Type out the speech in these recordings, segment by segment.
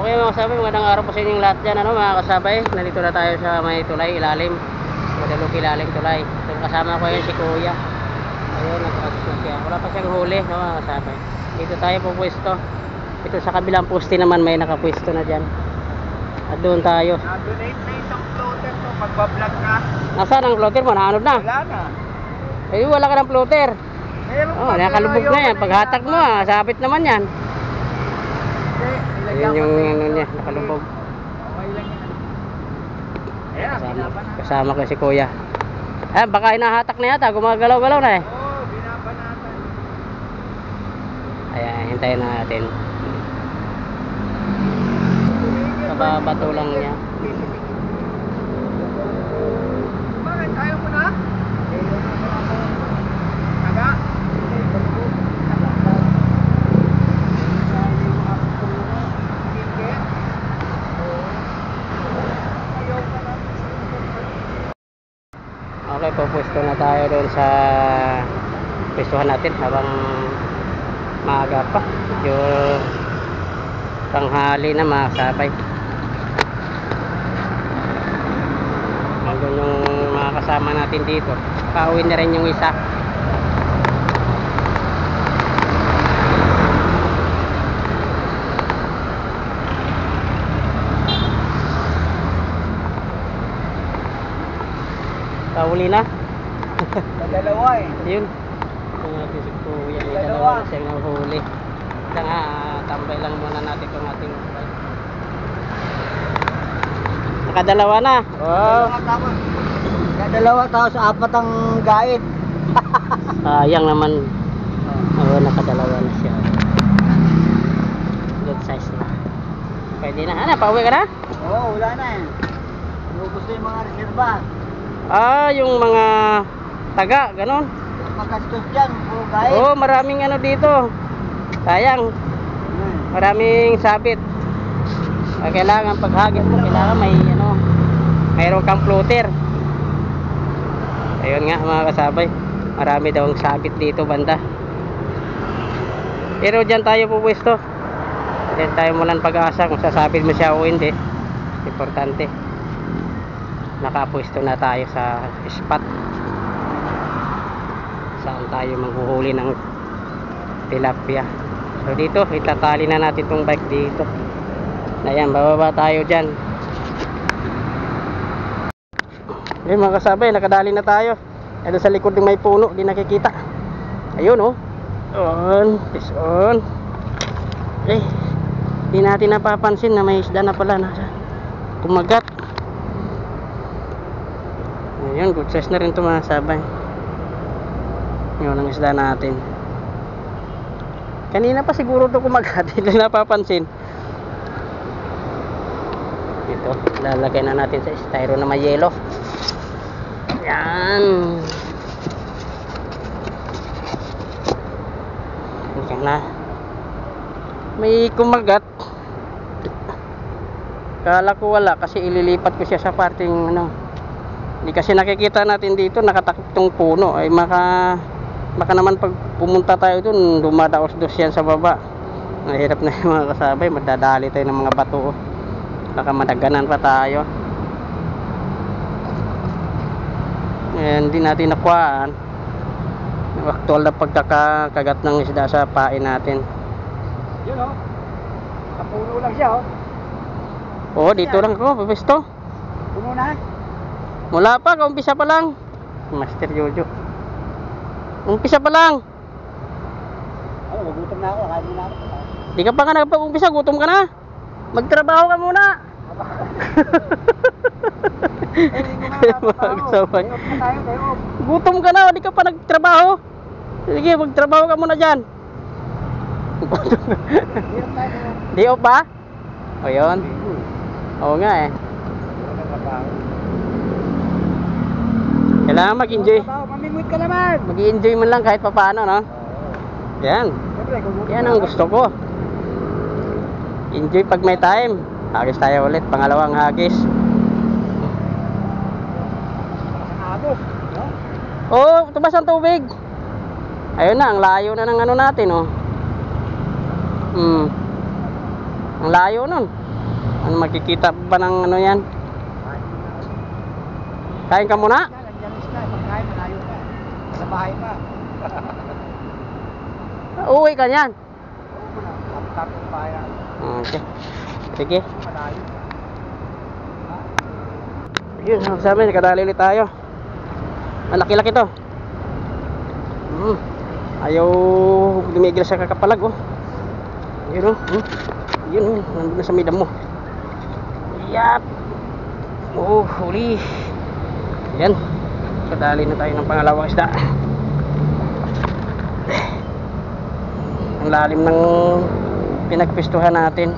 Okay mga kasabay, magandang araw po sa inyong lahat dyan, ano, mga kasabay. Nandito na tayo sa may tulay, ilalim. Guadalupe ilalim tulay. So, kasama ko yun si Kuya. Ayun, nag-asus na siya. Wala pa siyang huli, no, mga kasabay. Dito tayo po pwesto. Ito sa kabilang poste naman may nakapwesto na dyan. At doon tayo. Na-donate na isang floater to, magbablog ka. Nasaan ang floater mo? Naanod na? Wala na. Eh, wala ka ng floater. Meron Oh, pa, nakalubog pero na yan. ayaw Paghatak mo, sabit naman yan. Hindi, Yun nilagyan yung ko ano dito. niya, nakalubog. Okay lang yan. Ayan, binabanatan. Kasama ko si Kuya. Eh, baka hinahatak na yata, gumagalaw-galaw na eh. Oo, binabanatan. Ayan, hintayin na natin. Kababato lang niya. Bakit? Ayaw mo na? Taga? Okay, pupwesto na tayo doon sa pwestuhan natin habang maaga pa. Yung tanghali na mga kasabay. Nandun yung mga kasama natin dito. Pauwi na rin yung isa. Pauli na. Dalawa eh. Yun. Ito natin si Kuya. May Dalawa. dalawa na siyang nahuli. Kaya nga, tambay lang muna natin itong ating bike. Nakadalawa na. Wow. Dalawa tapos apat ang guide. Sayang naman. Oo, nakadalawa na siya. Good size na. Pwede na. Ano, pauwi ka na? Oo, wala na eh. Gusto yung mga reserva. Yung mga taga, ganon. Magastos dyan, puro guide. Oo, maraming ano dito. Sayang. Maraming sabit. Kailangan paghagis mo, kailangan may ano, mayroon kang floater. Ayun nga mga kasabay, marami daw ang sabit dito banda. Pero dyan tayo pupwesto. Dyan tayo mulan pag-asa kung sasabit mo siya o hindi. Importante, nakapwesto na tayo sa spot saan tayo manghuhuli ng tilapia. So dito, itatali na natin tong bike dito. Ayan, bababa tayo dyan. Ayun mga kasabay, nakadali na tayo. Ito sa likod ng may puno, di nakikita. Ayun oh. On, fish on. Eh, di natin napapansin na may isda na pala nasa kumagat. Ayun, good size na rin ito mga kasabay. Yun ang isda natin. Kanina pa siguro ito kumagat, hindi napapansin. Ito, lalagay na natin sa styro na may yelo. Yan. Yan na. May kumagat. Kala ko wala kasi ililipat ko siya sa parting ano. Hindi kasi nakikita natin dito, nakatakip tong puno. Ay baka naman pag pumunta tayo dun, dumadaos-dos yan sa baba. Mahirap na yung mga kasabay, madadali tayo ng mga bato. Baka madaganan pa tayo. Ayan, hindi natin nakuhaan yung actual na pagkakagat ng isda sa pain natin. Yun o. Kapuno lang siya o. Oo, dito lang ako, papesto. Puno na. Mula pa, kaumpisa pa lang. Master Jojo. Umpisa pa lang. Ano, magutom na ako. Kain na ako. Di ka pa nga nagpag-umpisa, gutom ka na. Magtrabaho ka muna. Gutom ka na, di ka pa nagtrabaho. Sige, magtrabaho ka muna dyan. Di off ba? O yun. Oo nga eh. Kailangan mag-enjoy. Mamimit ka naman. Mag-enjoy man lang kahit papaano, no? Yan. Yan ang gusto ko. Enjoy pag may time. Hagis tayo ulit, pangalawang hagis. Oh, tubas ang tubig. Ayun na, ang layo na ng ano natin, oh. Ang layo nun. Ano, makikita pa ng ano yan? Kain ka muna? Nandiyan ang isda, pagkain, malayo pa. Sa bahay pa. Uwi ka niyan. Tap-tap yung bayan. Okay. Sige. Malayo. Yun, sabi, nakadali ulit tayo. Malaki-laki to. Ayaw dumigil sa kakapalag, oh. Yun, oh. Yun, oh. Nandun na sa may damo. Yap. Oh, huli. Yan. So, dali na tayo ng pangalawang isda. Ang lalim ng pinagpistuhan natin.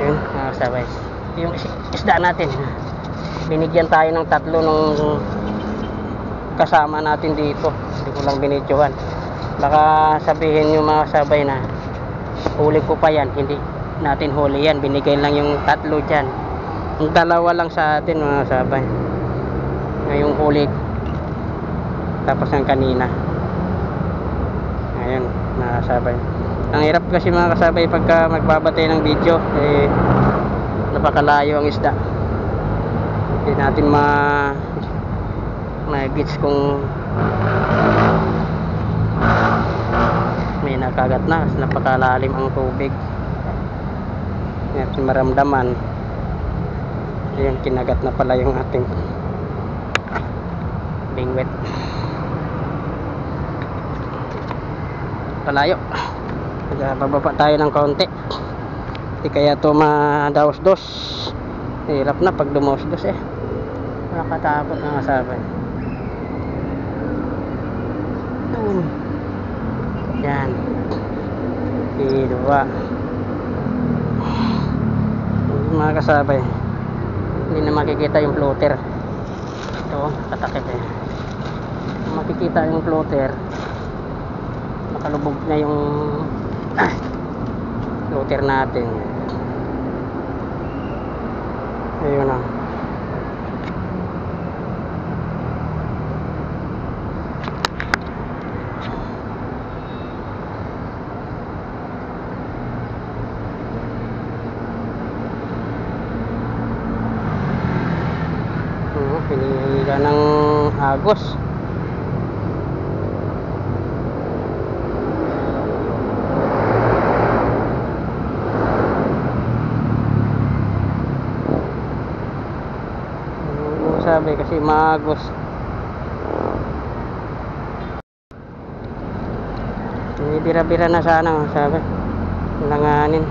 Yun, mga kasabay. Ito yung isda natin. Binigyan tayo ng 3 nung kasama natin dito. Hindi ko lang binidyohan. Baka sabihin yung mga kasabay na huli ko pa yan. Hindi natin huli yan. Binigay lang yung 3 dyan. Yung 2 lang sa atin, mga kasabay. Ngayong huli tapos ng kanina. Ayun, mga kasabay. Ang hirap kasi mga kasabay pagka magbabatay ng video, eh napakalayo ang isda. Hindi natin ma-gets kung may nakagat na kasi napakalalim ang tubig. Ngayon maramdaman yung kinagat na pala yung ating bingwit. Palayo. Bababa tayo ng kaunti. Hindi kaya ito madaos-dos. Hirap na pag dumaos-dos eh. Nakatakot na kasabay. Yan. Dua. Mga kasabay, hindi na makikita yung floater. Ito, nakatakip eh. Makikita yung floater. Nakalubog na yung floater natin. Ayun na. Pinihila ng agos. Sabi kasi magos. Bira-bira na sana, sabi. Langanin.